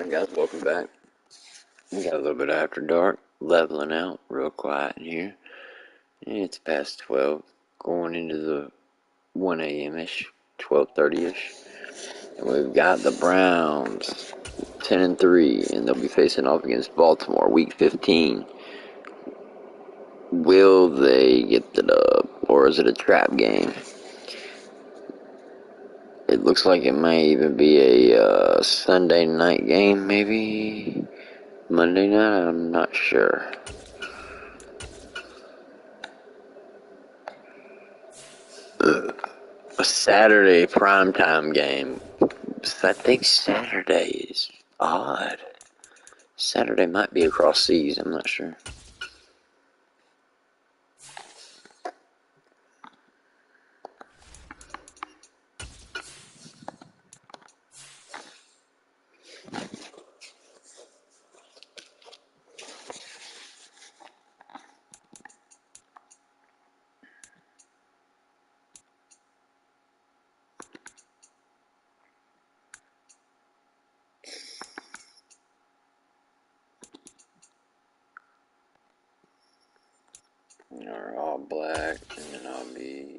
Alright guys, welcome back. We got a little bit after dark, leveling out, real quiet in here. And it's past 12, going into the 1 a.m.-ish, 12:30-ish. And we've got the Browns, 10-3, and they'll be facing off against Baltimore, Week 15. Will they get the dub, or is it a trap game? It looks like it may even be a Sunday night game, maybe Monday night, I'm not sure. A Saturday primetime game. I think Saturday is odd. Saturday might be across seas, I'm not sure. Or all black, and then I'll be...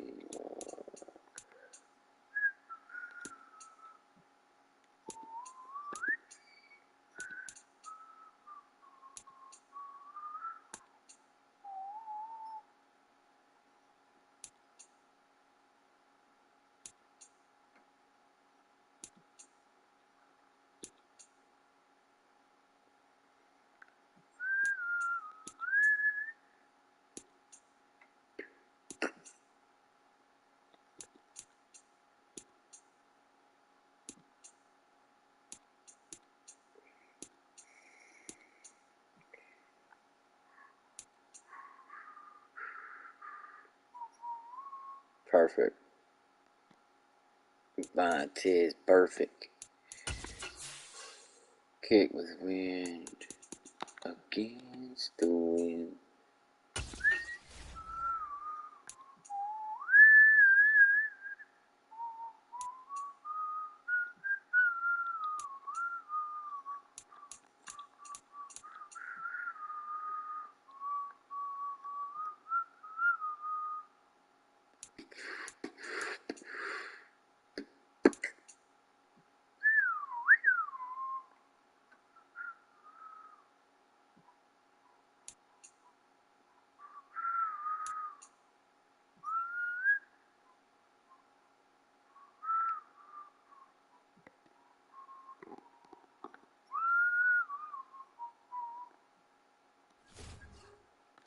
Perfect. My tis perfect. Kick with wind against the wind.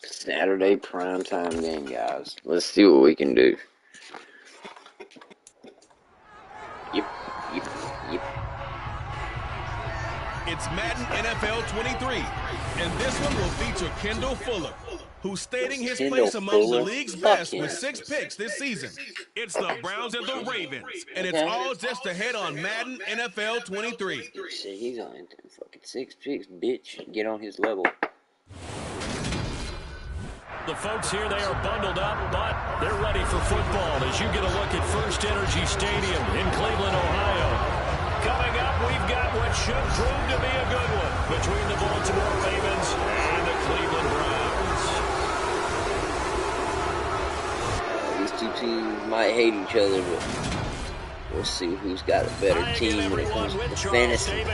Saturday primetime game, guys. Let's see what we can do. Yep. It's Madden NFL 23, and this one will feature Kendall Fuller, who's stating his place among the league's best with 6 picks this season. It's the Browns and the Ravens, and it's all just ahead on Madden NFL 23. Shit, he's on fucking 6 picks, bitch. Get on his level. The folks here, they are bundled up, but they're ready for football as you get a look at First Energy Stadium in Cleveland, Ohio. Coming up, we've got what should prove to be a good one between the Baltimore Ravens and the Cleveland Browns. These two teams might hate each other, but we'll see who's got a better team when it comes to the fantasy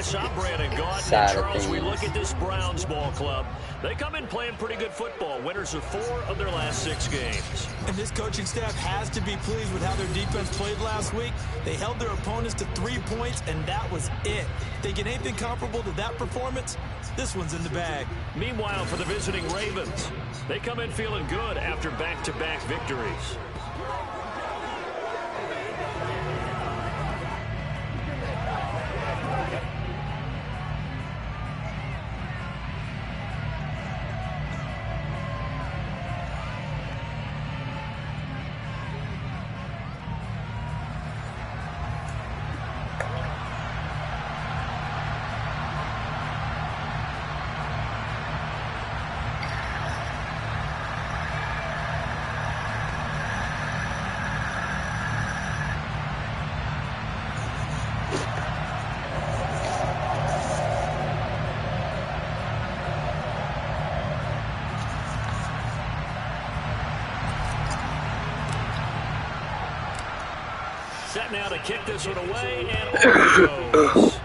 side of things. We look at this Browns ball club. They come in playing pretty good football. Winners of 4 of their last 6 games. And this coaching staff has to be pleased with how their defense played last week. They held their opponents to 3 points, and that was it. Thinking anything comparable to that performance, this one's in the bag. Meanwhile, for the visiting Ravens, they come in feeling good after back-to-back victories. set now to kick this one away, and off it goes.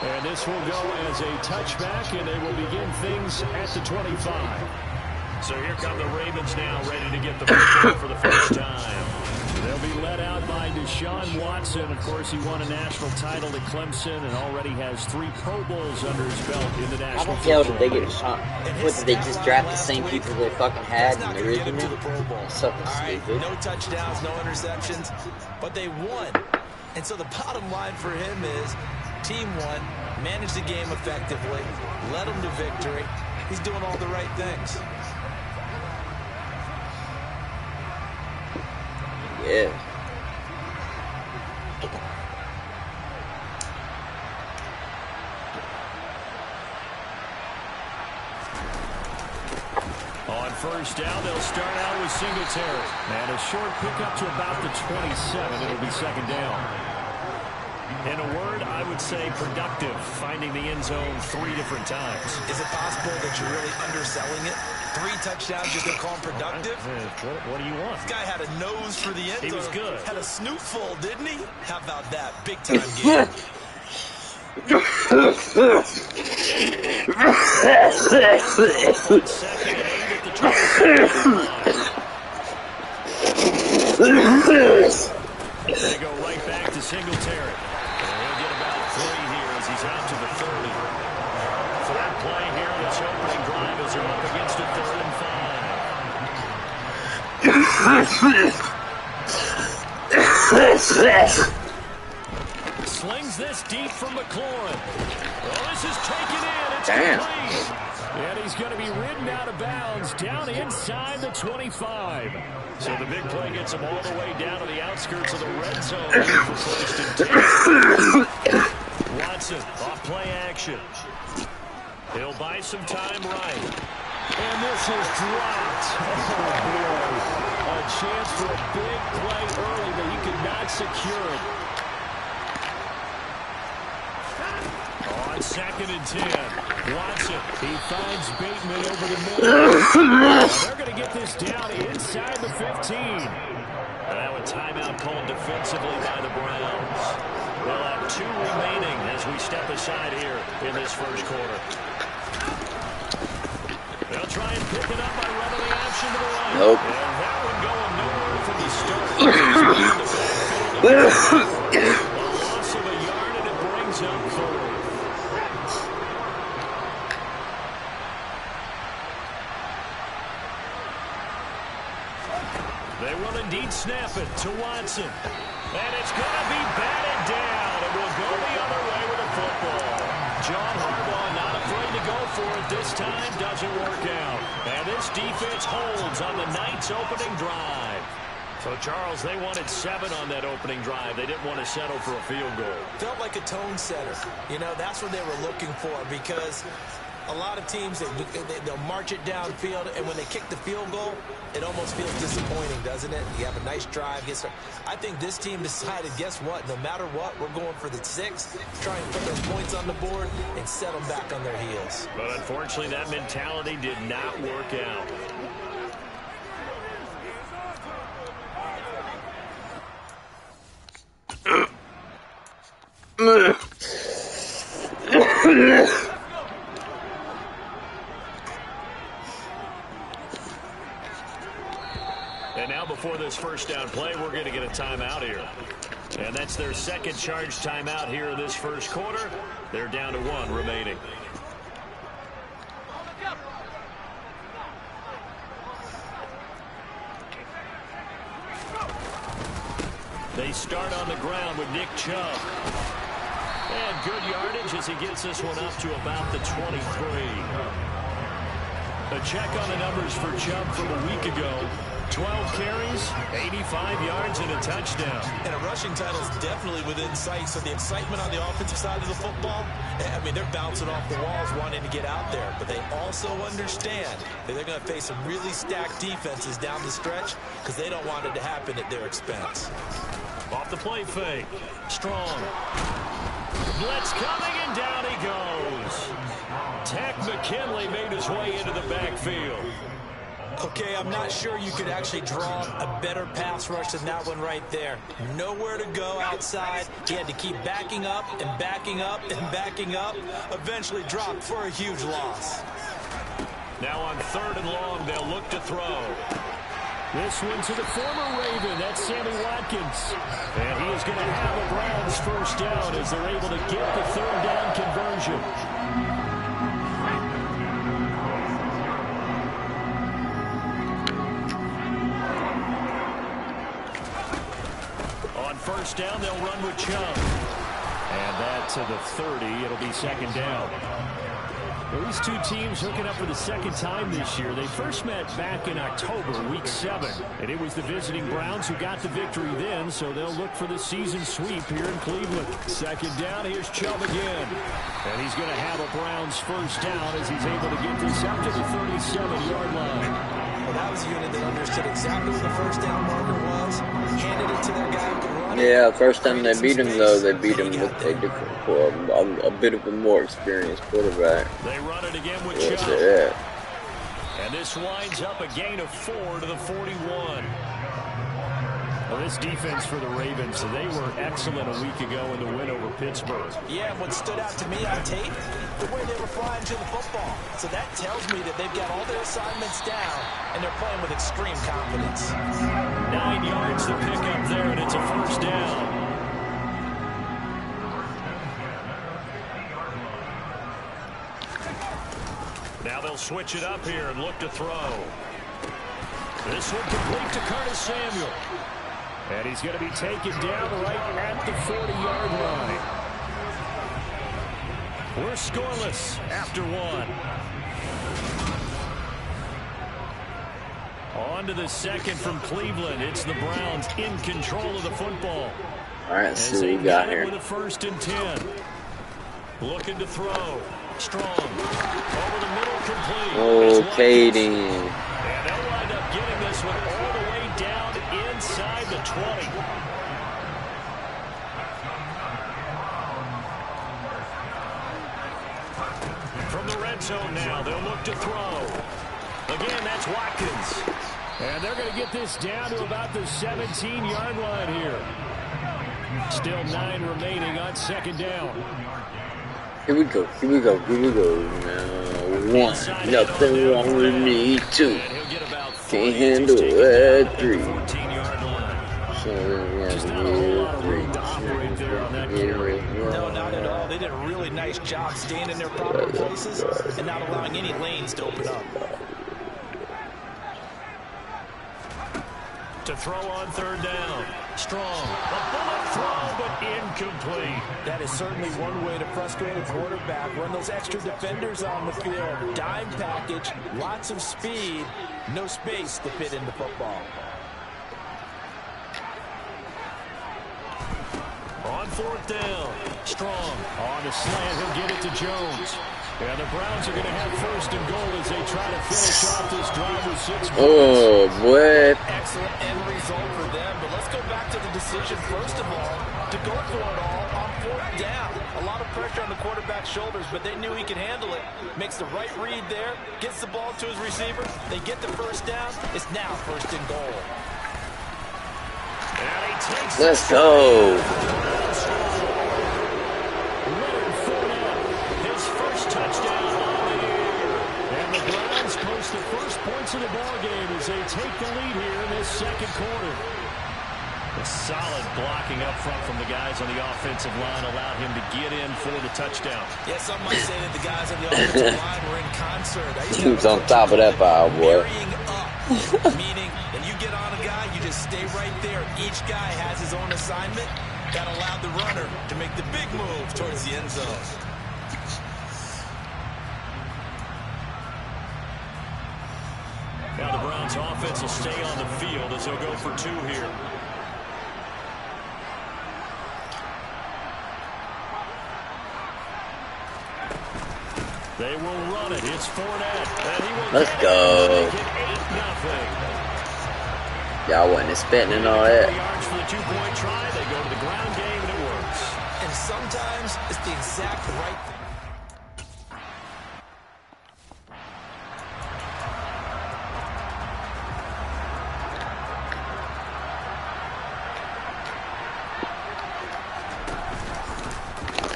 And this will go as a touchback, and they will begin things at the 25. So here come the Ravens now, ready to get the football for the first time. They'll be led out by Deshaun Watson. Of course, he won a national title at Clemson and already has 3 Pro Bowls under his belt in the national How the hell did they get a shot? What, did they just draft the same people they fucking had in the original? Something stupid. No touchdowns, no interceptions, but they won. And so the bottom line for him is team won, managed the game effectively, led them to victory. He's doing all the right things. Yeah. On first down, they'll start out with Singletary. And a short pickup to about the 27. It'll be second down. In a word, I would say productive, finding the end zone 3 different times. Is it possible that you're really underselling it? 3 touchdowns, you're going to call him productive? What do you want? This guy had a nose for the end zone. He was good. Had a snootful, didn't he? How about that? Big time game. Second and 8 at the 20. They go right back to Singletary. He'll get about 3 here as he's out to the 30. Third play here in this opening drive as they're up against a 3rd and 5. Slings this deep from McLaurin. Oh, this is taken in. It's complete. And he's going to be ridden out of bounds down inside the 25. So the big play gets him all the way down to the outskirts of the red zone for first and 10. Watson, off play action. He'll buy some time right. And this is dropped. Oh, boy. A chance for a big play early, but he could not secure it. On second and 10, Watson, he finds Bateman over the middle. They're going to get this down inside the 15. And now a timeout called defensively by the Browns. We'll have 2 remaining as we step aside here in this first quarter. They'll try and pick it up by running the option to the right. Nope. And that one going nowhere from the start. A loss of a yard, and it brings up 4. They will indeed snap it to Watson. And it's going to be batted down. It will go the other way with a football. John Harbaugh not afraid to go for it this time. Doesn't work out. And this defense holds on the Knights' opening drive. So, Charles, they wanted 7 on that opening drive. They didn't want to settle for a field goal. Felt like a tone setter. You know, that's what they were looking for because a lot of teams, they'll march it downfield, and when they kick the field goal, it almost feels disappointing, doesn't it? You have a nice drive. I think this team decided, guess what? No matter what, we're going for the 6, try and put those points on the board and set them back on their heels. But unfortunately, that mentality did not work out. And now before this first down play, we're going to get a timeout here. And that's their second charge timeout here in this first quarter. They're down to 1 remaining. They start on the ground with Nick Chubb. And good yardage as he gets this one up to about the 23. A check on the numbers for Chubb from a week ago. 12 carries, 85 yards, and a touchdown. And a rushing title is definitely within sight. So the excitement on the offensive side of the football, I mean, they're bouncing off the walls wanting to get out there. But they also understand that they're going to face some really stacked defenses down the stretch because they don't want it to happen at their expense. Off the play fake. Strong. Blitz coming, and down he goes. Tech McKinley made his way into the backfield. Okay, I'm not sure you could actually draw a better pass rush than that one right there. Nowhere to go outside. He had to keep backing up and backing up and backing up. Eventually dropped for a huge loss. Now on 3rd and long, they'll look to throw. This one to the former Raven. That's Sammy Watkins. And he is going to have a Browns first down as they're able to get the 3rd down conversion. On 1st down, they'll run with Chubb. And that to the 30. It'll be 2nd down. Well, these two teams hooking up for the 2nd time this year. They first met back in October, week 7. And it was the visiting Browns who got the victory then, so they'll look for the season sweep here in Cleveland. 2nd down, here's Chubb again. And he's going to have a Browns first down as he's able to get this up to the 37-yard line. Well, that was a unit that understood exactly what the first down marker was, handed it to their guy who could run it. Yeah, first time they beat him, though, they beat him with a different, a bit of a more experienced quarterback. They run it again with Chubb. Yeah. And this winds up a gain of 4 to the 41. Well, this defense for the Ravens, they were excellent a week ago in the win over Pittsburgh. Yeah, what stood out to me on tape, the way they were flying to the football. So that tells me that they've got all their assignments down, and they're playing with extreme confidence. 9 yards to pick up there, and it's a first down. Now they'll switch it up here and look to throw. This one complete to Curtis Samuel. And he's going to be taken down right at the 40-yard line. We're scoreless after 1. On to the 2nd from Cleveland. It's the Browns in control of the football. All right, let's see what we got here. With a 1st and 10. Looking to throw. Strong. Over the middle, complete. Okay, then. And they'll wind up getting this one all the way down inside the 20. From the red zone now, they'll look to throw. Again, that's Watkins. And they're going to get this down to about the 17-yard line here. Still 9 remaining on 2nd down. Here we go. Now, 1. Nothing wrong with me, 2. Can't handle it, 3. So No, not at all. They did a really nice job staying in their proper places and not allowing any lanes to open up. To throw on 3rd down. Strong. A bullet throw, but incomplete. That is certainly one way to frustrate a quarterback. Run those extra defenders on the field. Dime package, lots of speed, no space to fit into football. On 4th down. Strong. On the slant, he'll get it to Jones. And the Browns are going to have 1st and goal as they try to finish off this drive with 6 points. Oh, boy. Excellent end result for them, but let's go back to the decision, first of all, to go for it all on 4th down. A lot of pressure on the quarterback's shoulders, but they knew he could handle it. Makes the right read there, gets the ball to his receiver. They get the 1st down. It's now 1st and goal. Let's go. Touchdown on the year. And the Browns post the first points of the ball game as they take the lead here in this 2nd quarter. A solid blocking up front from the guys on the offensive line allowed him to get in for the touchdown. Yeah, some might say that the guys on the offensive line were in concert. Who's on top of that foul, boy? Meaning, when you get on a guy, you just stay right there. Each guy has his own assignment. That allowed the runner to make the big move towards the end zone. Now the Browns offense will stay on the field as they'll go for 2 here. They will run it. It's Fournette. And he will Let's go. Y'all wasn't expecting all that. Yards for the 2-point try. They go to the ground game and it works. And sometimes it's the exact right thing.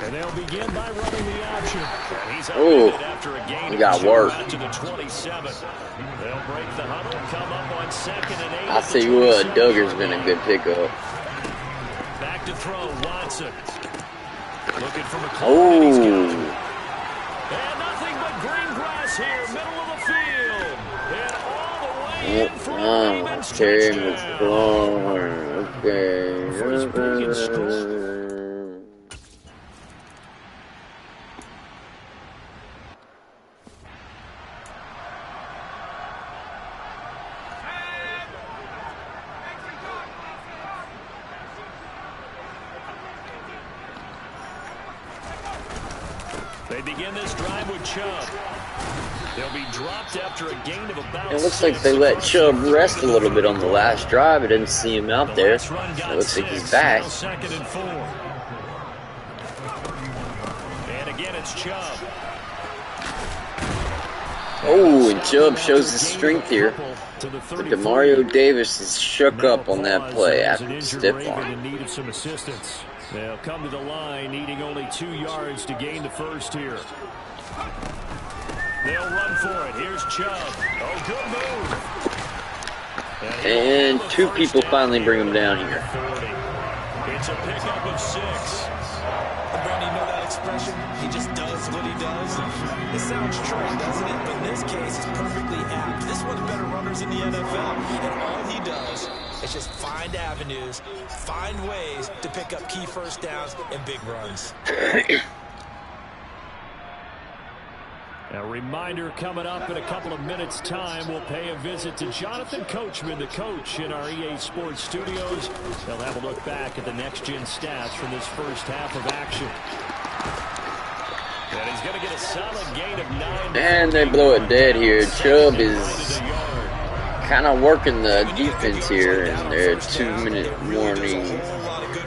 And they'll begin by running the option. And he's after a gain. We got work. To the 27. They'll break the huddle, come up on 2nd and 8. I see what, Duggar's been a good pickup. Back to throw, Watson. Looking for McClellan, he's got it. And nothing but green grass here, middle of the field. And all the way in for a Ravens touchdown. First big and score. They begin this drive with Chubb. They'll be dropped after a gain of about It looks like they let Chubb rest a little bit on the last drive. I didn't see him out there. It looks like he's back. 2nd and 4. And again, it's Chubb. Oh, and Chubb shows his strength here. But Demario Davis is shook up on that play after the stiff arm. They'll come to the line, needing only 2 yards to gain the first here. They'll run for it. Here's Chubb. Oh, good move. And 2 people finally bring him down here. It's a pickup of 6. Brandon, you know that expression? He just does what he does. It sounds trite, doesn't it? But in this case, it's perfectly apt. This one's better runners in the NFL, and all he does is just find avenues, find ways to pick up key first downs and big runs. A reminder coming up in a couple of minutes' time. We'll pay a visit to Jonathan Coachman, the coach in our EA Sports studios. They'll have a look back at the next-gen stats from this first half of action. And he's going to get a solid gain of 9. And they blow it dead here. Chubb is kind of working the defense here, and they're 2-minute warning.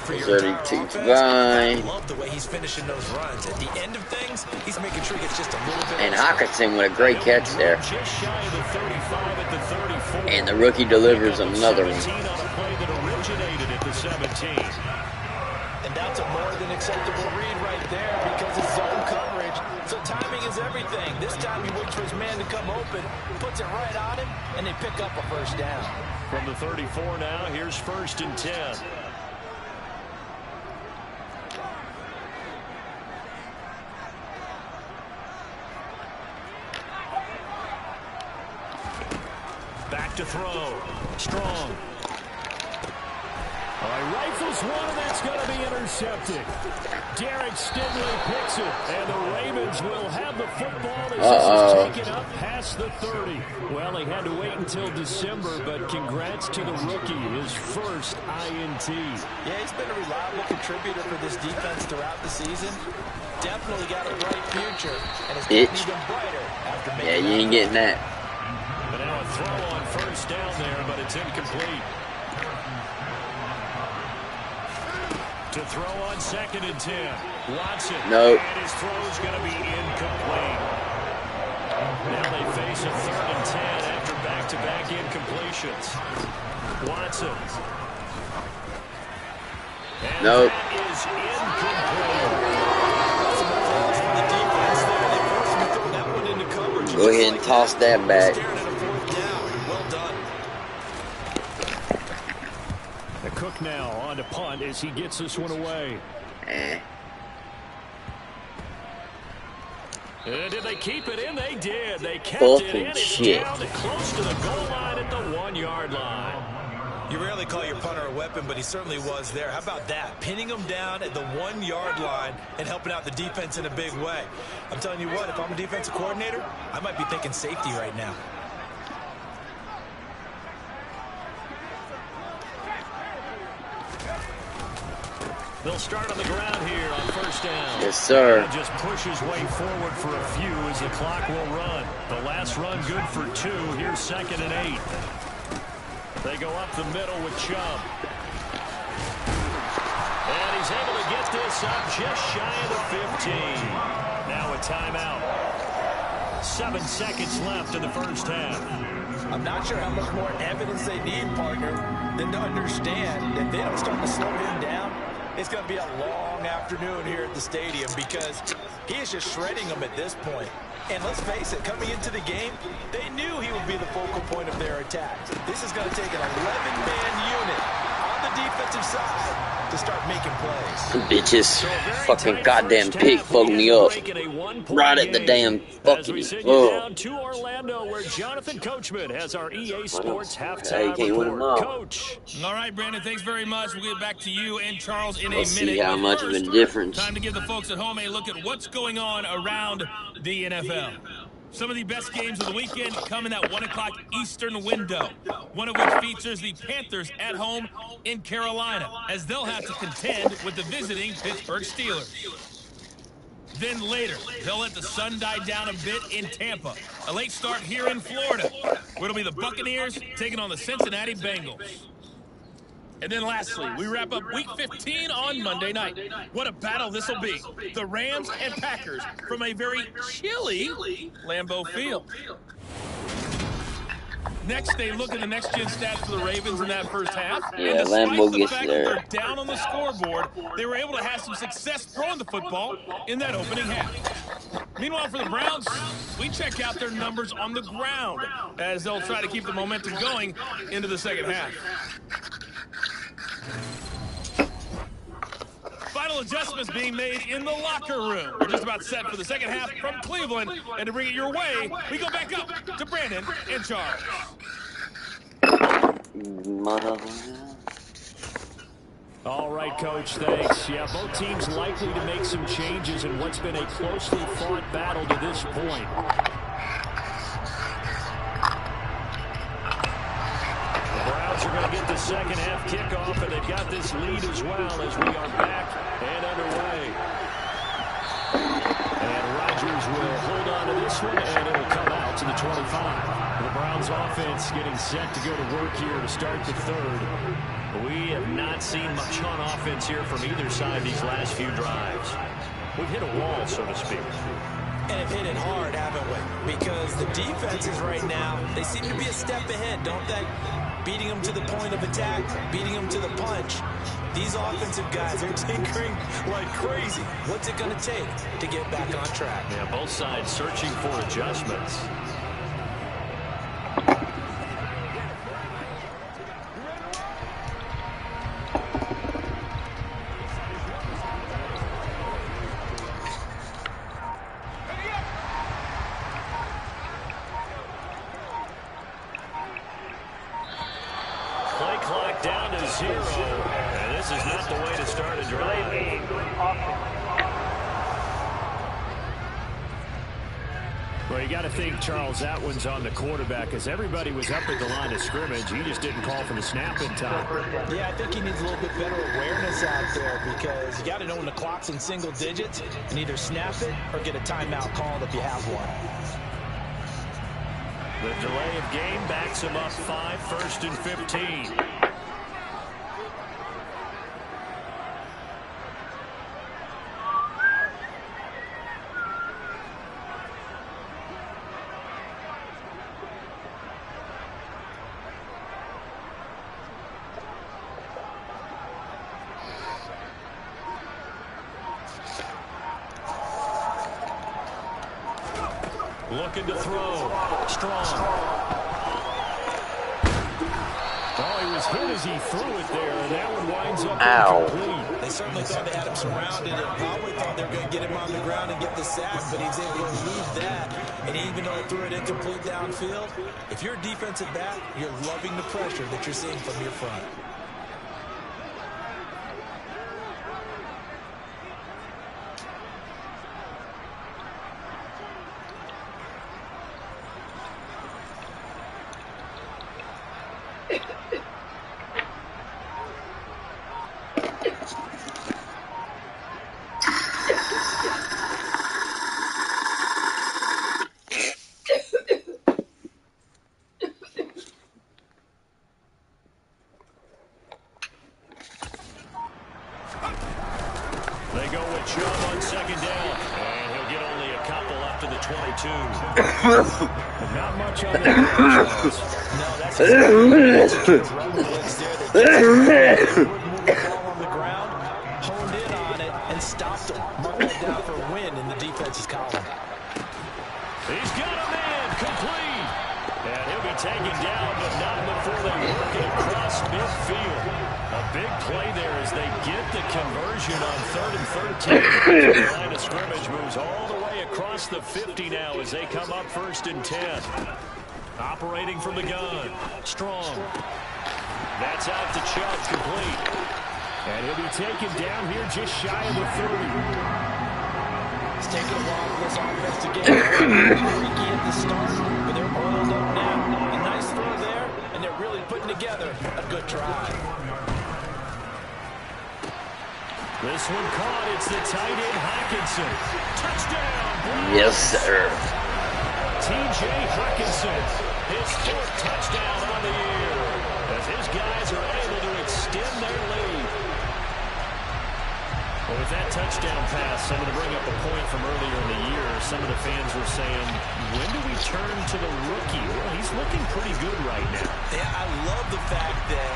32 by. Love the way he's finishing those runs. At the end of things, he's making sure he gets just a little bit. And Hawkinson with a great catch there. And the rookie delivers another one. And that's a more than acceptable read right there because it's zone coverage. So timing is everything. This time he waits for his man to come open, puts it right on him, and they pick up a first down. From the 34 now, here's 1st and 10. Back to throw. Strong. Rifles one, and that's going to be intercepted. Derek Stingley picks it, and the Ravens will have the football as this is taken up past the 30. Well, he had to wait until December, but congrats to the rookie, his first INT. Yeah, he's been a reliable contributor for this defense throughout the season. Definitely got a bright future, and it's gotten even brighter after making. Yeah, you ain't getting that. But now a throw on 1st down there, but it's incomplete. To throw on 2nd and 10. Watson. Nope. And his throw's going to be incomplete. Now they face a 3rd and 10 after back-to-back incompletions. Watson. And nope. That is incomplete. Go ahead and toss that back. Cook now on to punt as he gets this one away. Did they keep it in? They did. They kept it in. It's down to close to the goal line at the 1-yard line. You rarely call your punter a weapon, but he certainly was there. How about that? Pinning him down at the 1-yard line and helping out the defense in a big way. I'm telling you what, if I'm a defensive coordinator, I might be thinking safety right now. They'll start on the ground here on 1st down. Yes, sir. And just push his way forward for a few as the clock will run. The last run good for 2. Here's 2nd and 8. They go up the middle with Chubb. And he's able to get this up just shy of the 15. Now a timeout. 7 seconds left in the first half. I'm not sure how much more evidence they need, partner, than to understand that they don't start to slow him down. It's going to be a long afternoon here at the stadium because he is just shredding them at this point. And let's face it, coming into the game, they knew he would be the focal point of their attack. This is going to take an 11-man unit on the defensive side to start making plays. Bitches. Fucking goddamn pig fucked me up. Right at the damn fucking. Down to Orlando, where Jonathan Coachman has our EA Sports halftime report. Coach. All right, Brandon, thanks very much. We'll get back to you and Charles in a minute. Let's see how much of a difference. Time to give the folks at home a look at what's going on around the NFL. Some of the best games of the weekend come in that 1 o'clock Eastern window, one of which features the Panthers at home in Carolina, as they'll have to contend with the visiting Pittsburgh Steelers. Then later, they'll let the sun die down a bit in Tampa. A late start here in Florida, where it'll be the Buccaneers taking on the Cincinnati Bengals. And then lastly, we wrap up Week 15 on Monday night. What a battle this will be. The Rams and Packers from a very chilly Lambeau Field. Next, they look at the next-gen stats for the Ravens in that first half. Yeah, and Lambeau the gets fact there. that they're down on the scoreboard, they were able to have some success throwing the football in that opening half. Meanwhile, for the Browns, we check out their numbers on the ground as they'll try to keep the momentum going into the second half. Final adjustments being made in the locker room. We're just about set for the second half from Cleveland. And to bring it your way, we go back up to Brandon and Charles. All right, Coach, thanks. Yeah, both teams likely to make some changes in what's been a closely fought battle to this point. Browns are going to get the second half kickoff, and they've got this lead as well as we are back and underway. And Rodgers will hold on to this one, and it will come out to the 25. The Browns offense getting set to go to work here to start the third. We have not seen much on offense here from either side these last few drives. We've hit a wall, so to speak. And have hit it hard, haven't we? Because the defenses right now, they seem to be a step ahead, don't they? Beating them to the point of attack, beating them to the punch. These offensive guys are tinkering like crazy. What's it going to take to get back on track? Yeah, both sides searching for adjustments. Play clock down to 0, and this is not the way to start a drive. Well, you got to think, Charles, that one's on the quarterback, as everybody was up at the line of scrimmage. He just didn't call for the snap in time. Yeah, I think he needs a little bit better awareness out there, because you got to know when the clock's in single digits and either snap it or get a timeout called if you have one. The delay of game backs him up 5, 1st and 15. Looking to throw. Strong. Oh, he was hit as he threw it there, and that one winds up incomplete. They certainly thought they had him surrounded and probably thought they were going to get him on the ground and get the sack, but he was able to elude that. And even though he threw it incomplete downfield, if you're a defensive back, you're loving the pressure that you're seeing from your front. They go with Chubb on second down, and he'll get only a couple up to the 22. Not much on that. No, that's exactly on the ground, down, but not before they work it across midfield. A big play there as they get the conversion on 3rd and 13. The line of scrimmage moves all the way across the 50 now as they come up 1st and 10. Operating from the gun. Strong. That's out to Chubb, complete. And he'll be taken down here just shy of the 30. It's taken a while for this offense to get freaky at the start, but they're oiled up now. A nice throw there, and they're really putting together a good drive. This one caught. It's the tight end, Hawkinson. Touchdown, Browns. Yes, sir. T.J. Hawkinson, his 4th touchdown on the year, as his guys are able to extend their lead. Well, with that touchdown pass, I'm going to bring up a point from earlier in the year. Some of the fans were saying, when do we turn to the rookie? Well, he's looking pretty good right now. Yeah, I love the fact that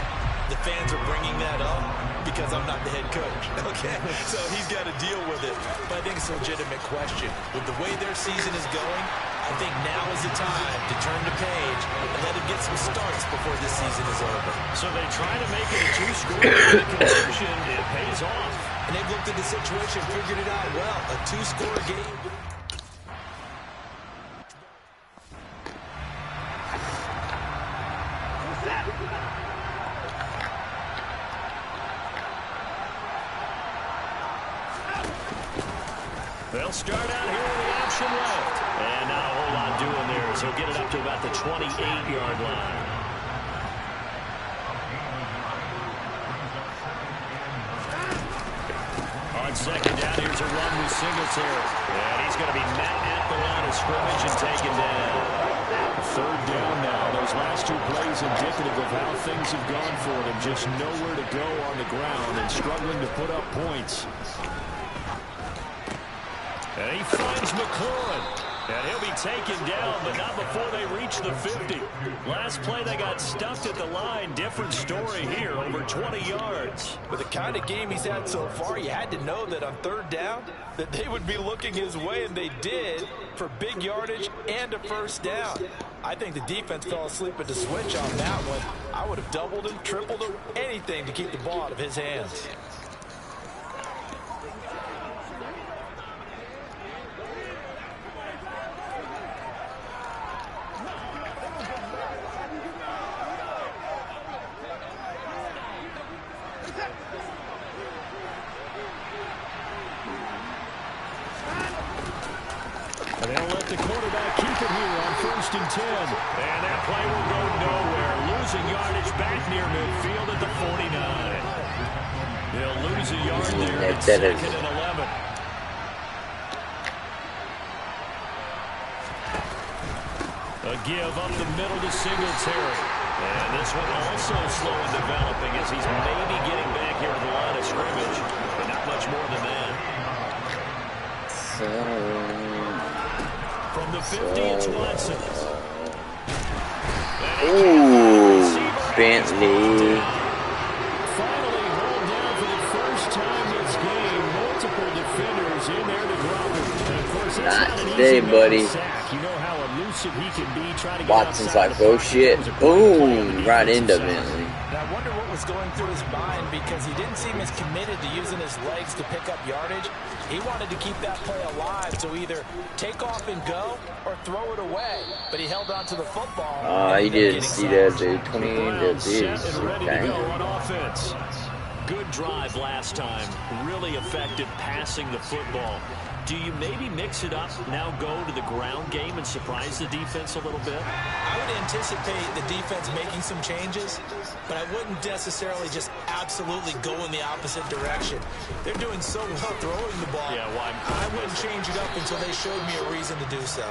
the fans are bringing that up because I'm not the head coach, okay? So he's got to deal with it. But I think it's a legitimate question. With the way their season is going, I think now is the time to turn the page and let him get some starts before this season is over. So they try to make it a 2-score conversion. It pays off. And they've looked at the situation, figured it out well. A 2-score game. They'll start out here with the option left. And not a whole lot doing there, so he'll get it up to about the 28-yard line. On 2nd down, here's a run with Singletary. And he's going to be met at the line of scrimmage and taken down. 3rd down now. Those last 2 plays indicative of how things have gone for them. Just nowhere to go on the ground and struggling to put up points. And he finds McLaurin. And he'll be taken down, but not before they reach the 50. Last play, they got stuffed at the line. Different story here, over 20 yards. With the kind of game he's had so far, you had to know that on 3rd down, that they would be looking his way, and they did, for big yardage and a 1st down. I think the defense fell asleep at the switch on that one. I would have doubled him, tripled him, anything to keep the ball out of his hands. They'll let the quarterback keep it here on 1st and 10. And that play will go nowhere. Losing yardage back near midfield at the 49. They'll lose a yard there at 2nd and 11. A give up the middle to Singletary. And this one also slow in developing as he's maybe getting back here to the line of scrimmage. But not much more than that. From the 50, it's Watson. Ooh, Bentley. Finally rolled down for the first time this game. Multiple defenders in there to drop him. And of course, that's Not not an today, easy buddy. sack. You know how elusive he can be trying to get Watson's outside like, the oh pocket. shit. That was a great play on the Boom, right defensive into side. Bentley. Now, I wonder what was going through his mind because he didn't seem as committed to using his legs to pick up yardage. He wanted to keep that play alive, so either take off and go or throw it away. But he held on to the football. He didn't see that, dude. 20 Browns to set and ready to go dang. on offense. Good drive last time. Really effective passing the football. Do you maybe mix it up, now go to the ground game and surprise the defense a little bit? I would anticipate the defense making some changes, but I wouldn't necessarily just absolutely go in the opposite direction. They're doing so well throwing the ball. Yeah, well, I wouldn't change it up until they showed me a reason to do so.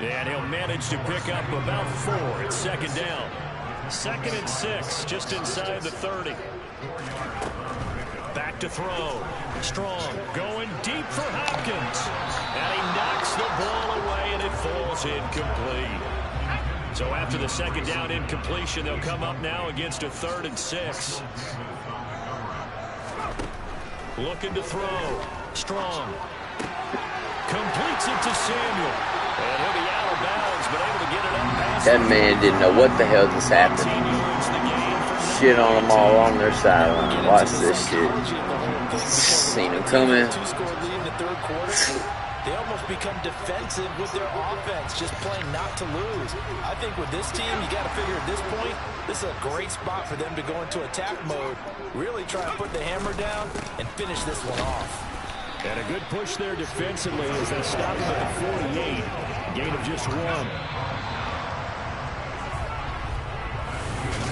And he'll manage to pick up about 4. It's 2nd down. 2nd and 6, just inside the 30. Back to throw. Strong going deep for Hopkins. And he knocks the ball away, and it falls incomplete. So after the 2nd down incompletion, they'll come up now against a 3rd and 6. Looking to throw. Strong. Completes it to Samuel. And he'll be out of bounds, but able to get it up past That man didn't know what the hell just happened. Shit on them all on their sideline. Watch this shit. Seen him coming. They almost become defensive with their offense, just playing not to lose. I think with this team, you got to figure at this point, this is a great spot for them to go into attack mode, really try to put the hammer down and finish this one off. And a good push there defensively as they stop him at the 48. Gain of just 1.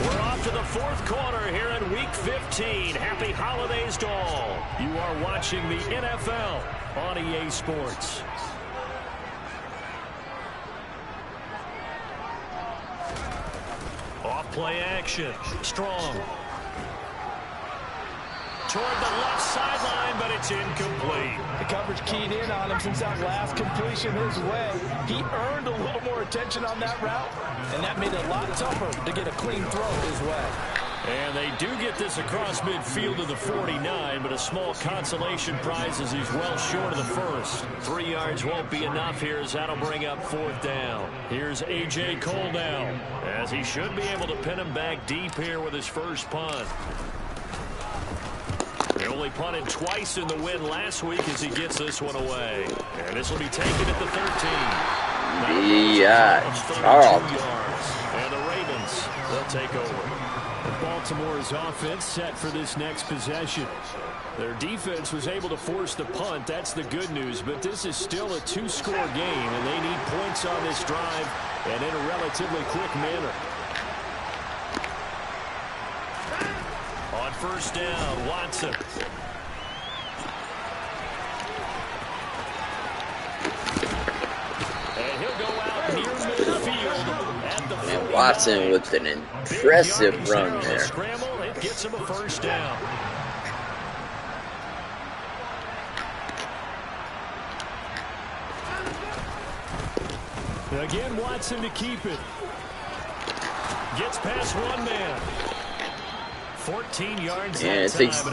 We're off to the fourth quarter here in Week 15. Happy holidays to all. You are watching the NFL on EA Sports. Off play action. Strong. Toward the left sideline, but it's incomplete. The coverage keyed in on him since that last completion his way. He earned a little more attention on that route, and that made it a lot tougher to get a clean throw his way. And they do get this across midfield to the 49, but a small consolation prize as he's well short of the first. 3 yards won't be enough here as that'll bring up 4th down. Here's A.J. Cole now, as he should be able to pin him back deep here with his first punt. He only punted twice in the win last week as he gets this one away. And this will be taken at the 13. Yeah, And the Ravens, they'll take over. Baltimore's offense set for this next possession. Their defense was able to force the punt. That's the good news. But this is still a 2-score game, and they need points on this drive and in a relatively quick manner. On first down, Watson. And he'll go out near midfield at the 40. And Watson with an impressive run there. Scramble, it gets him a first down. Again, Watson to keep it. Gets past one man. 14 yards. And it takes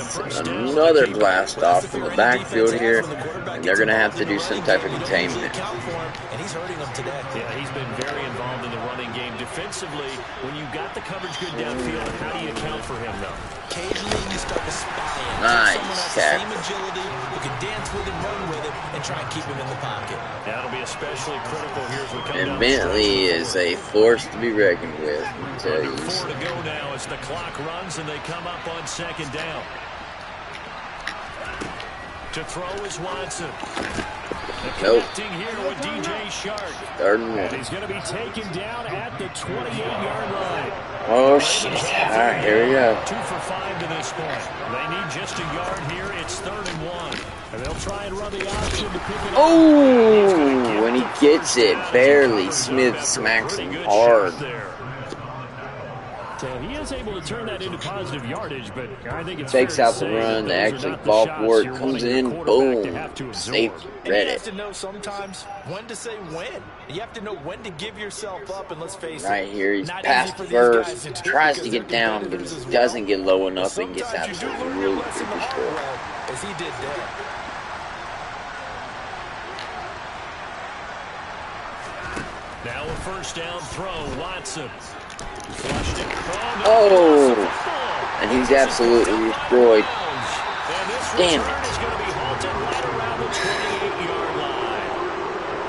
another blast off from the backfield here, and they're going to have to do some type of containment. And he's hurting them today. Yeah, he's been very involved in the running game. Defensively, when you got the coverage good downfield, how do you account for him, though? Occasionally, you start to spy him. Nice Same agility, who can dance with him, run with him, and try and keep him in the pocket. That'll be especially critical here as we come down. And Bentley is a force to be reckoned with. I tell you. 4 to go now as the clock runs and they come up on second down. To throw is Watson. Connecting here with DJ Shark. 3rd and 1. And he's going to be taken down at the 28-yard line. Oh, shit. All right, here we go. 2 for 5 to this point. They need just a yard here. It's 3rd and 1. And they'll try and run the option to pick it up. Oh, when he gets it, barely. Smith smacks him hard. So he is able to turn that into positive yardage, but I think it's takes out the run, they actually fall for it, comes in, boom, safety, read You it. have to know sometimes when to say when. You have to know when to give yourself up, and let's face it. Right here, he's not past easy for the these guys first, to do tries to because get they're down, but competitors he as well. doesn't get low enough and gets Sometimes you do absolutely learn your really lesson the good hard score. way, as he did there. Now a first down throw, Watson. Oh, and he's absolutely destroyed. Damn it.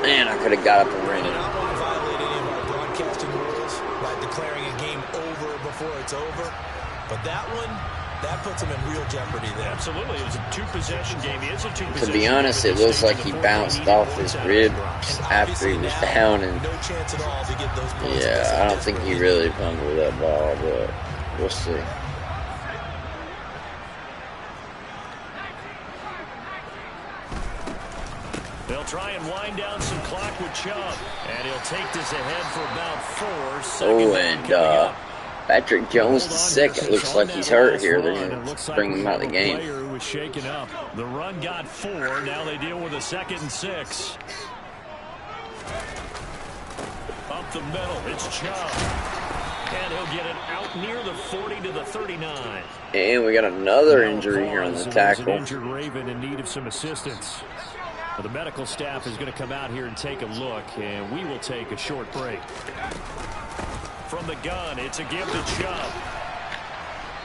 Man, I could have got up and ran it. I don't want to violate any of our broadcasting rules by declaring a game over before it's over, but that one, that puts him in real jeopardy there. Absolutely. It was a 2-possession game. He is a 2-possession To be honest, it looks like he bounced off his ribs after he was down, and No chance at all to get those points. yeah, I don't think he really fumbled that ball, but we'll see. They'll try and wind down some clock with Chubb, and he'll take this ahead for about 4. Oh, and Patrick Jones the second looks like he's hurt here. They're going to bring him out of the game. Player who was shaken up. The run got 4. Now they deal with a 2nd and 6. Up the middle, it's Chubb. And he'll get it out near the 40 to the 39. And we got another injury here on the tackle. An injured Raven in need of some assistance. Well, the medical staff is going to come out here and take a look, and we will take a short break. from the gun. It's a give to Chubb.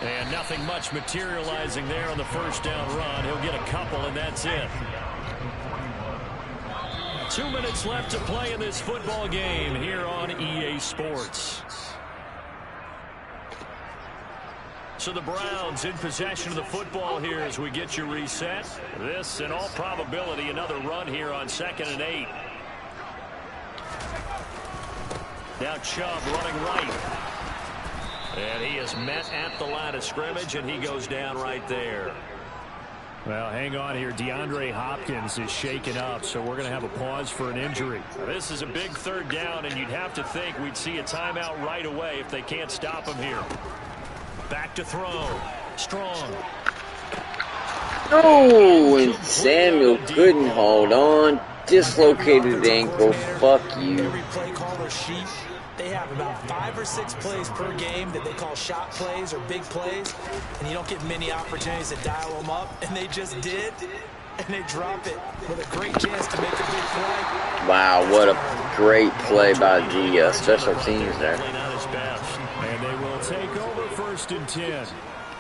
And nothing much materializing there on the first down run. He'll get a couple, and that's it. 2 minutes left to play in this football game here on EA Sports. So the Browns in possession of the football here as we get you reset. This, in all probability, another run here on 2nd and 8. Now Chubb running right. And he is met at the line of scrimmage, and he goes down right there. Well, hang on here. DeAndre Hopkins is shaken up, so we're going to have a pause for an injury. This is a big 3rd down, and you'd have to think we'd see a timeout right away if they can't stop him here. Back to throw. Strong. Oh, and Samuel couldn't hold on. Dislocated ankle. Fuck you. Every play caller sheet, they have about 5 or 6 plays per game that they call shot plays or big plays, and you don't get many opportunities to dial them up, and they just did, and they drop it with a great chance to make a big play. Wow, what a great play by the special teams there. And they will take over 1st and 10.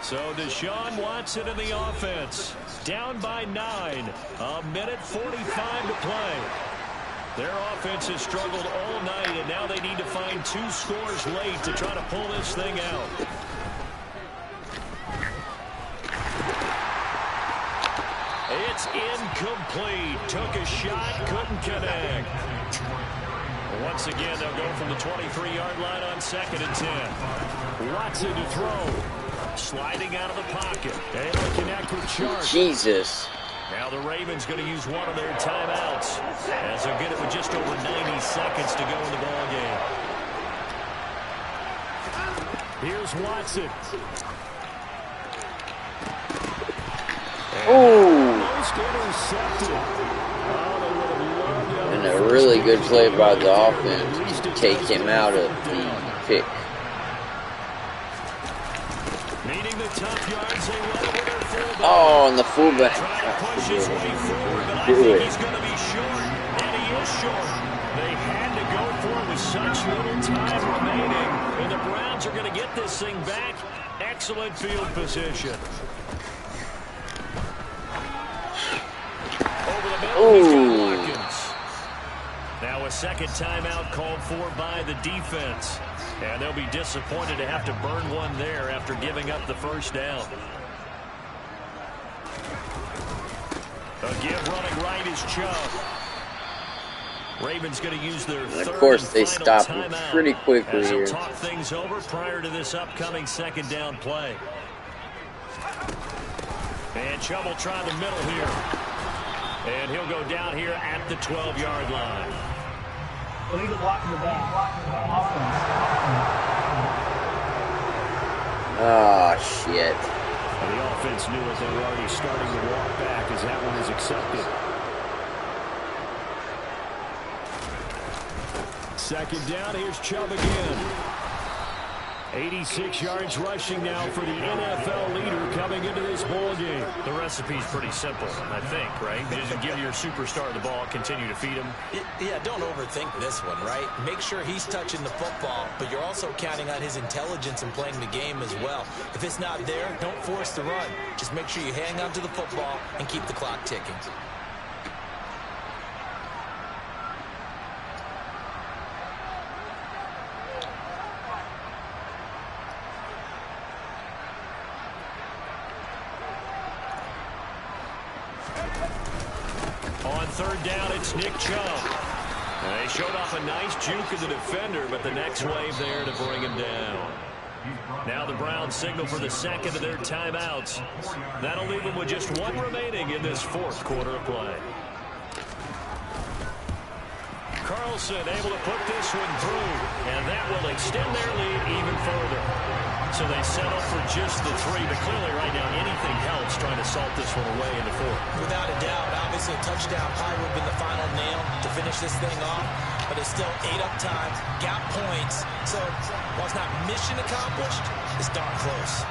So Deshaun Watson in the offense. Down by 9. A minute 45 to play. Their offense has struggled all night, and now they need to find 2 scores late to try to pull this thing out. It's incomplete. Took a shot, couldn't connect. Once again, they'll go from the 23-yard line on 2nd and 10. Watson to throw. Sliding out of the pocket. And they'll connect with Chark. Jesus. Now the Ravens going to use one of their timeouts as they'll get it with just over 90 seconds to go in the ball game. Here's Watson. And a really good play by the offense to take him out of the pick. Needing the top yards, they run it with their fullback. Oh, and the fullback. Trying to push his way forward, but I Do think it. he's going to be short, and he is short. They had to go for it with such little time remaining, and the Browns are going to get this thing back. Excellent field position. Over the middle, he's got Watkins. Now a second timeout called for by the defense. And they'll be disappointed to have to burn one there after giving up the first down. A give running right is Chubb. Ravens going to use their And of course, they stop him pretty quickly as they'll here. talk things over prior to this upcoming 2nd down play. And Chubb will try the middle here. And he'll go down here at the 12-yard line. Oh, shit. And the offense knew as they were already starting to walk back as that one is accepted. 2nd down, here's Chubb again. 86 yards rushing now for the NFL leader coming into this ball game. The recipe's pretty simple, I think, right? You just give your superstar the ball, continue to feed him. Yeah, don't overthink this one, right? Make sure he's touching the football, but you're also counting on his intelligence in playing the game as well. If it's not there, don't force the run. Just make sure you hang on to the football and keep the clock ticking. On 3rd down, it's Nick Chubb. They showed off a nice juke of the defender, but the next wave there to bring him down. Now the Browns signal for the 2nd of their timeouts. That'll leave them with just 1 remaining in this 4th quarter of play. Carlson able to put this one through, and that will extend their lead even further. So they settle for just the 3, but clearly right now anything helps trying to salt this one away in the 4th. Without a doubt, obviously a touchdown probably would have been the final nail to finish this thing off, but it's still 8 up times, got points, so while it's not mission accomplished, it's darn close.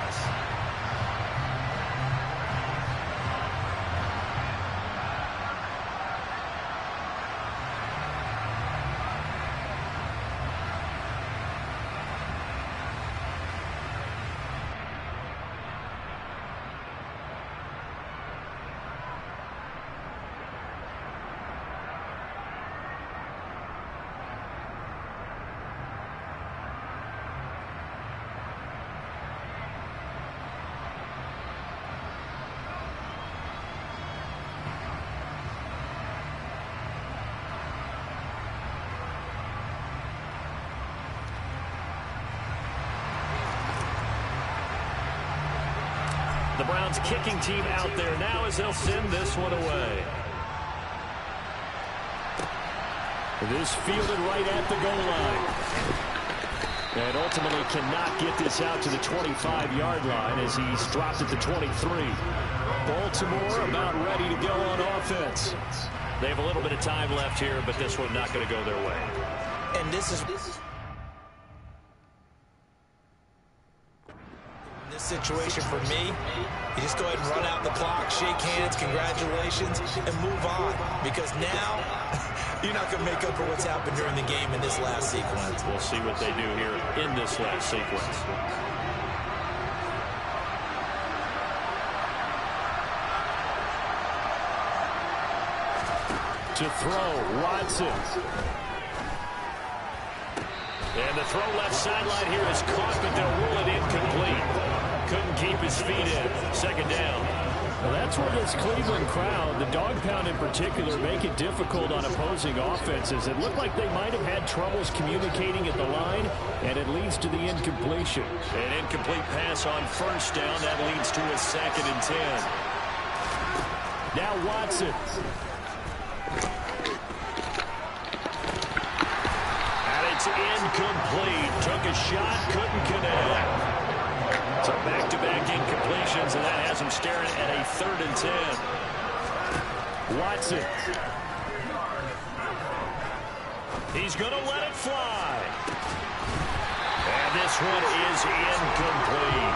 The Browns kicking team out there now as they'll send this one away. This fielded right at the goal line. And ultimately cannot get this out to the 25-yard line as he's dropped at the 23. Baltimore about ready to go on offense. They have a little bit of time left here, but this one not going to go their way. And this situation for me, you just go ahead and run out the clock, shake hands, congratulations, and move on. Because now, you're not going to make up for what's happened during the game in this last sequence. We'll see what they do here in this last sequence. To throw, Watson. And the throw left sideline here is caught, but they'll rule it incomplete. Couldn't keep his feet in. Second down. Well, that's where this Cleveland crowd, the dog pound in particular, make it difficult on opposing offenses. It looked like they might have had troubles communicating at the line, and it leads to the incompletion. An incomplete pass on first down. That leads to a 2nd and 10. Now Watson. And it's incomplete. Took a shot, couldn't connect. So back-to-back incompletions, and that has him staring at a 3rd and 10. Watson. He's going to let it fly. And this one is incomplete.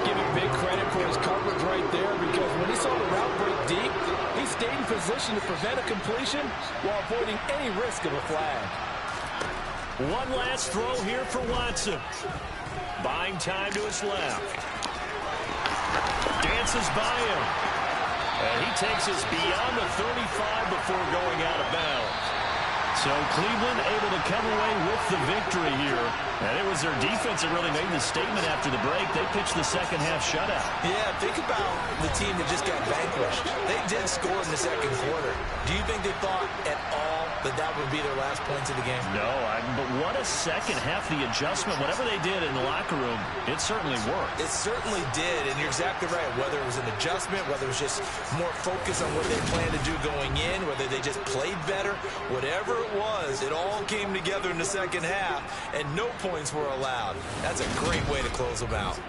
Give him big credit for his coverage right there, because when he saw the route break deep, he stayed in position to prevent a completion while avoiding any risk of a flag. One last throw here for Watson. Buying time to his left. Dances by him. And he takes us beyond the 35 before going out of bounds. So Cleveland able to come away with the victory here. And it was their defense that really made the statement after the break. They pitched the second half shutout. Yeah, think about the team that just got vanquished. They did score in the second quarter. Do you think they thought at all that would be their last points of the game? No, but what a second half. The adjustment, whatever they did in the locker room, it certainly worked. It certainly did, and you're exactly right. Whether it was an adjustment, whether it was just more focus on what they planned to do going in, whether they just played better, whatever it was, it all came together in the second half, and no points were allowed. That's a great way to close them out.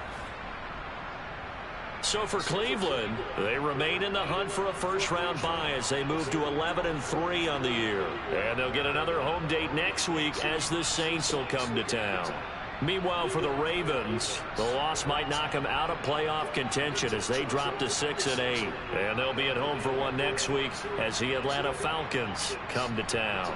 So for Cleveland, they remain in the hunt for a first-round bye as they move to 11-3 on the year. And they'll get another home date next week as the Saints will come to town. Meanwhile, for the Ravens, the loss might knock them out of playoff contention as they drop to 6-8. And they'll be at home for one next week as the Atlanta Falcons come to town.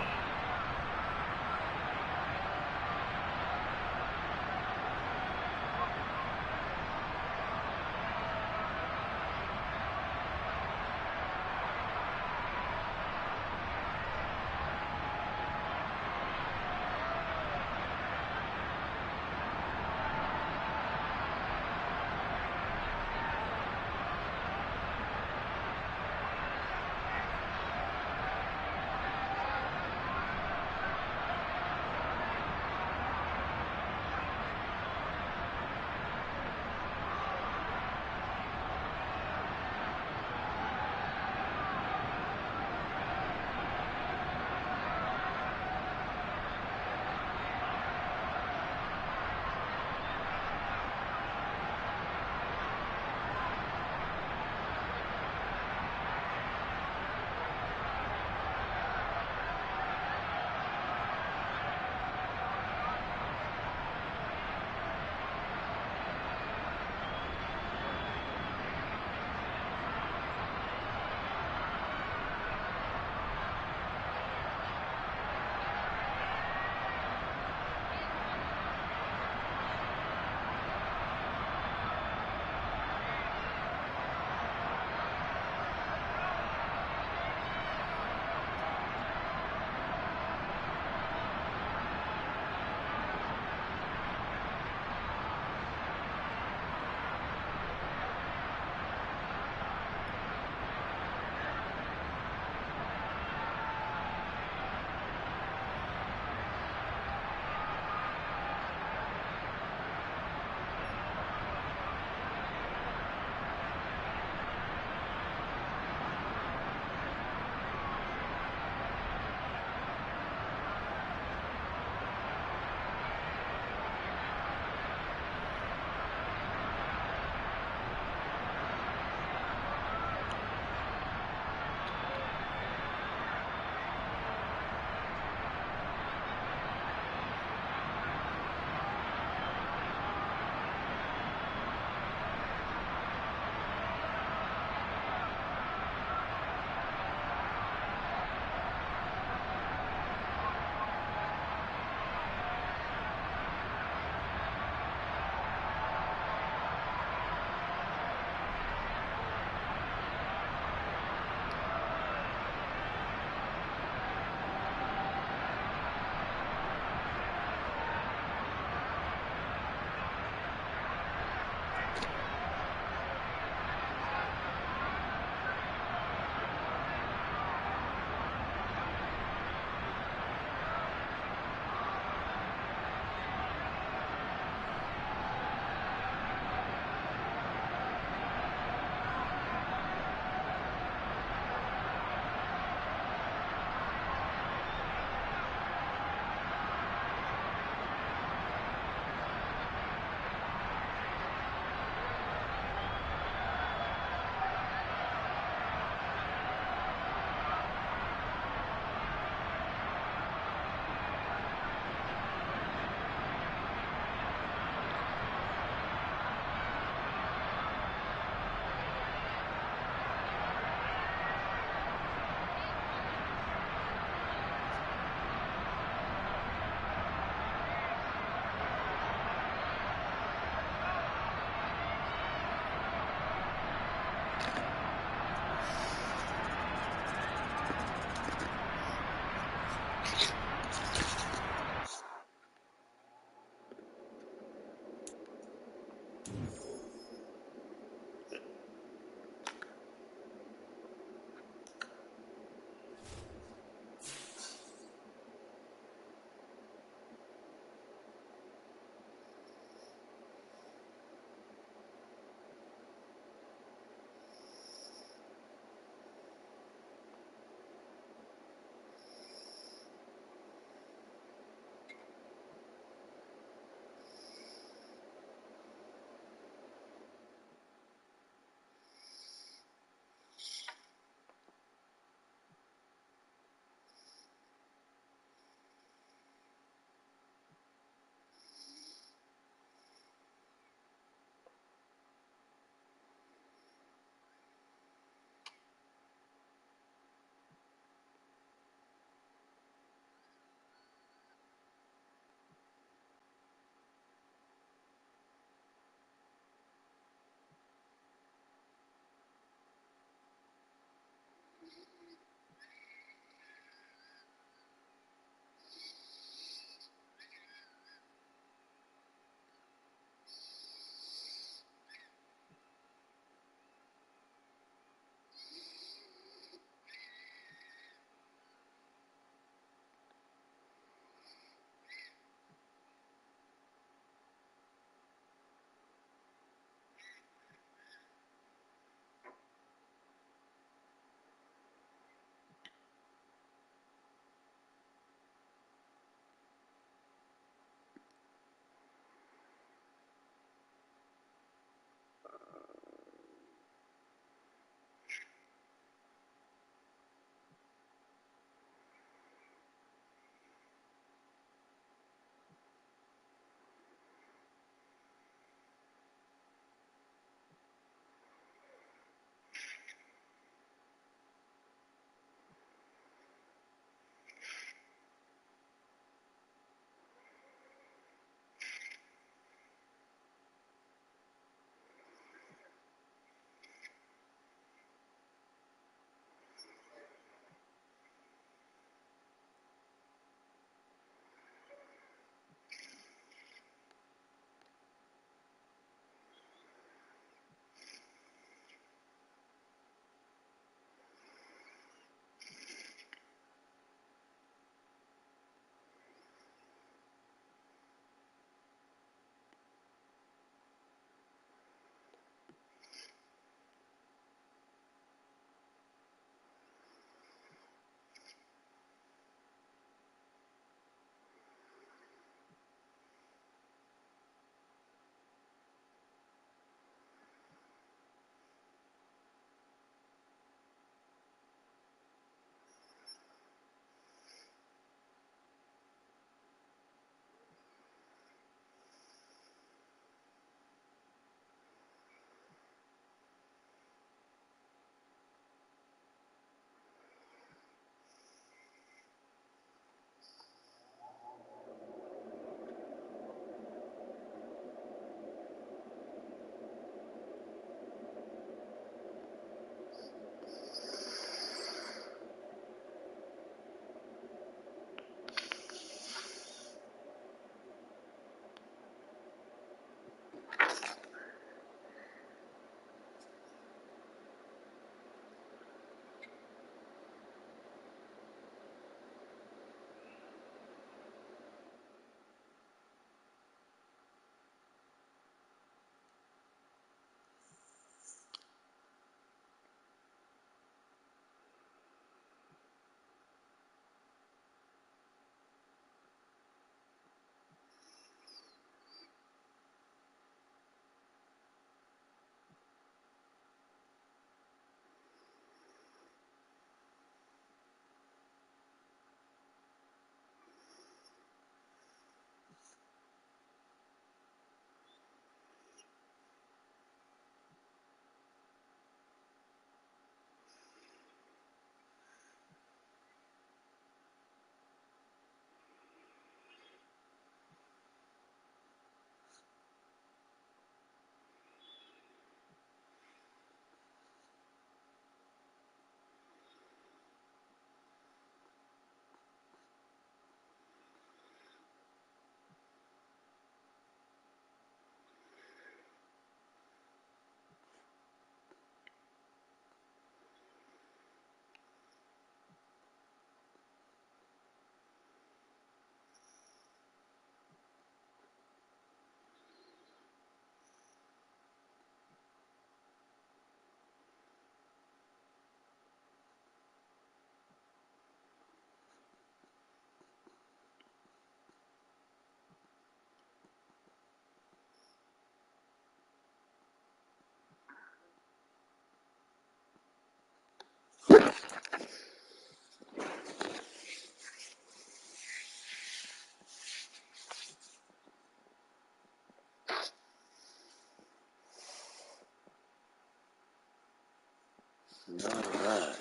Alright.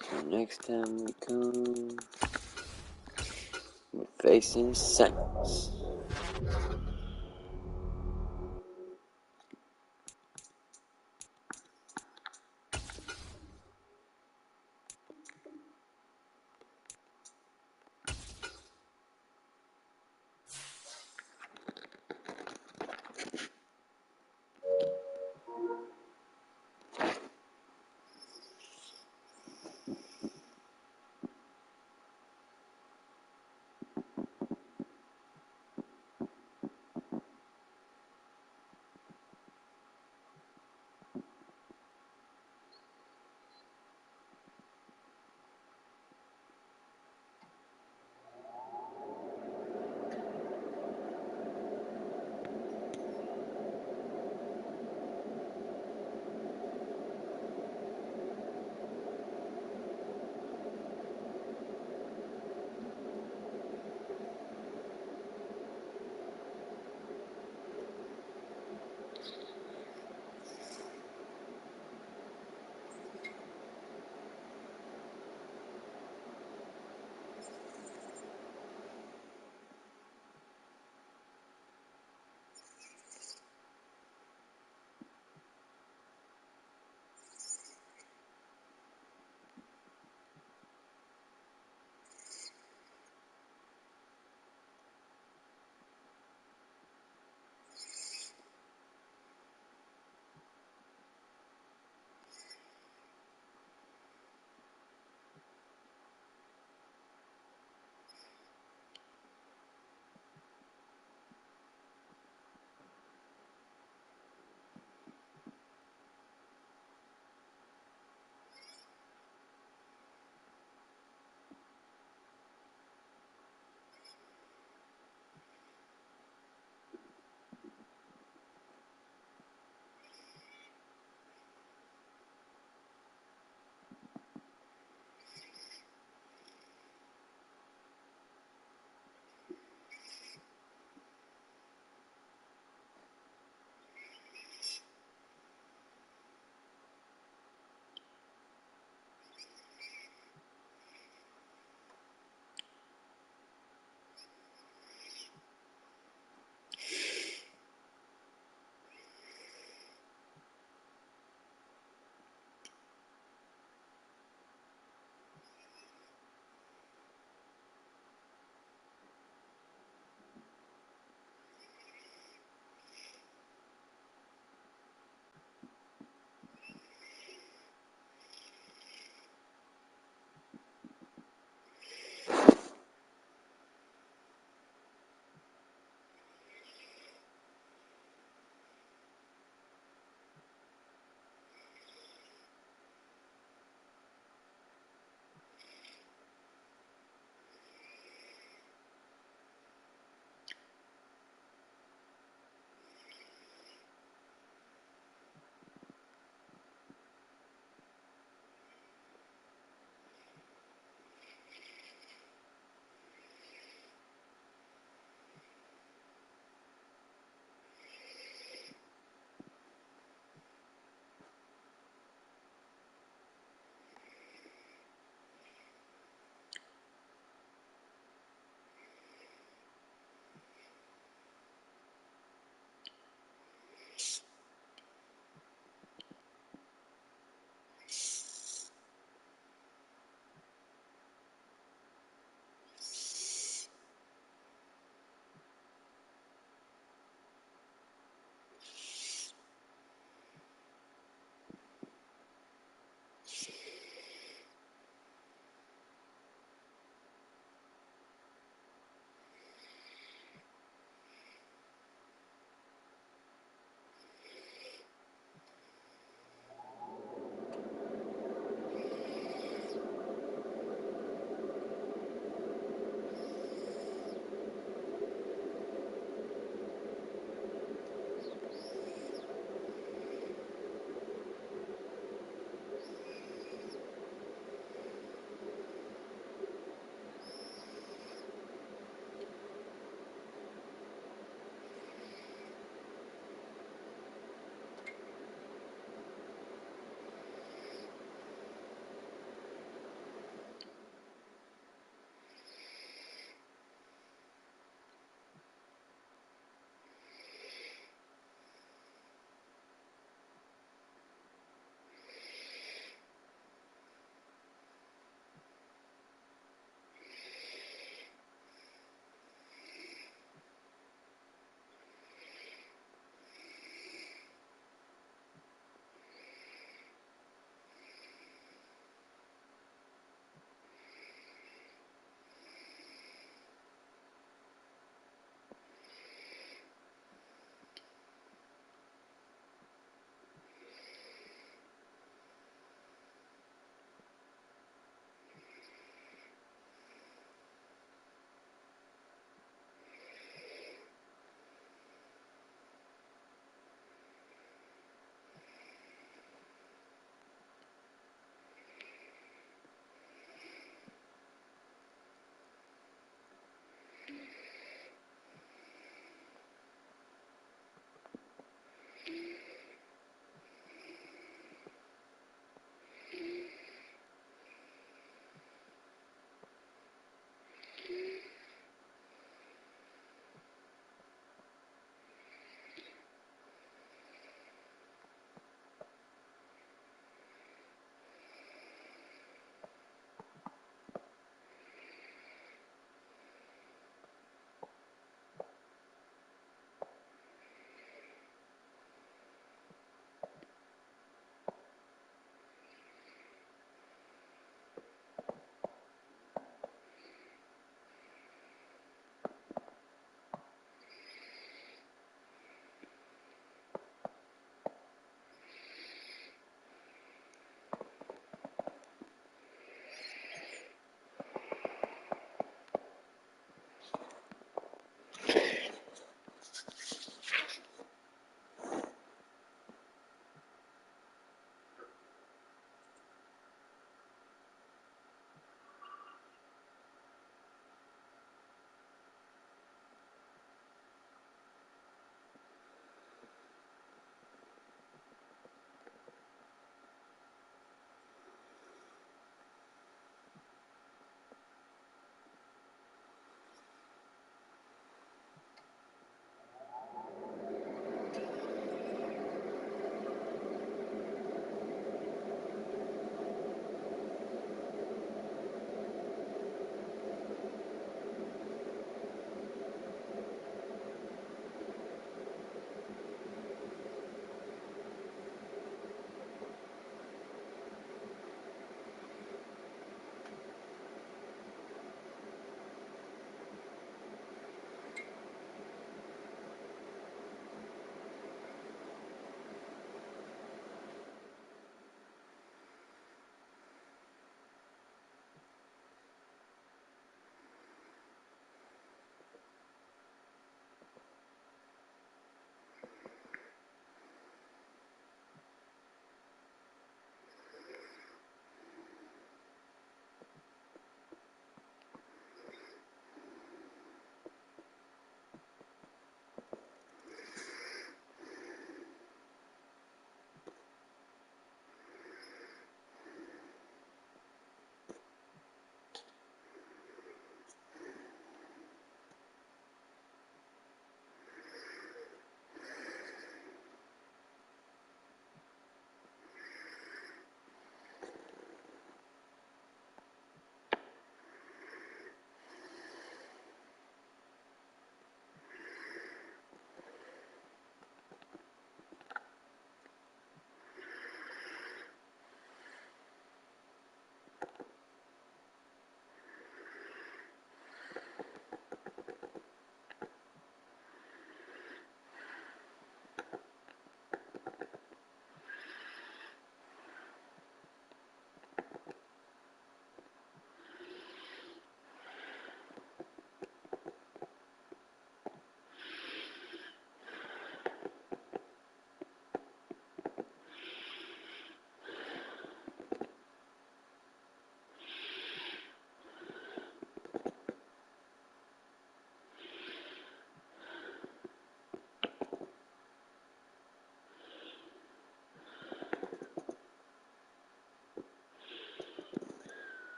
So next time we come, we're facing Saints.